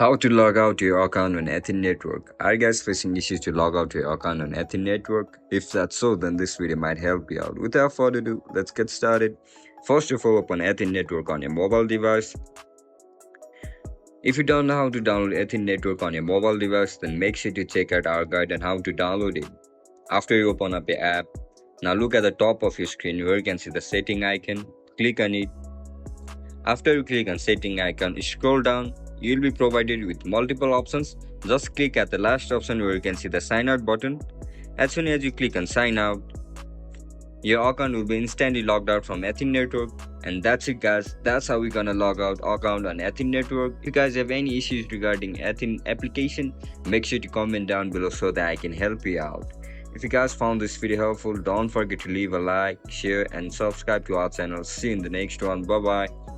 How to log out your account on Athene Network. Are you guys facing issues to log out your account on Athene Network? If that's so, then this video might help you out. Without further ado, let's get started. First of all, open Athene Network on your mobile device. If you don't know how to download Athene Network on your mobile device, then make sure to check out our guide on how to download it. After you open up your app, now look at the top of your screen where you can see the setting icon. Click on it. After you click on setting icon, scroll down. You will be provided with multiple options. Just click at the last option where you can see the sign out button. As soon as you click on sign out, your account will be instantly logged out from Athene Network. And that's it guys, that's how we're gonna log out account on Athene Network. If you guys have any issues regarding Athene application, make sure to comment down below so that I can help you out. If you guys found this video helpful, don't forget to leave a like, share and subscribe to our channel. See you in the next one. Bye bye.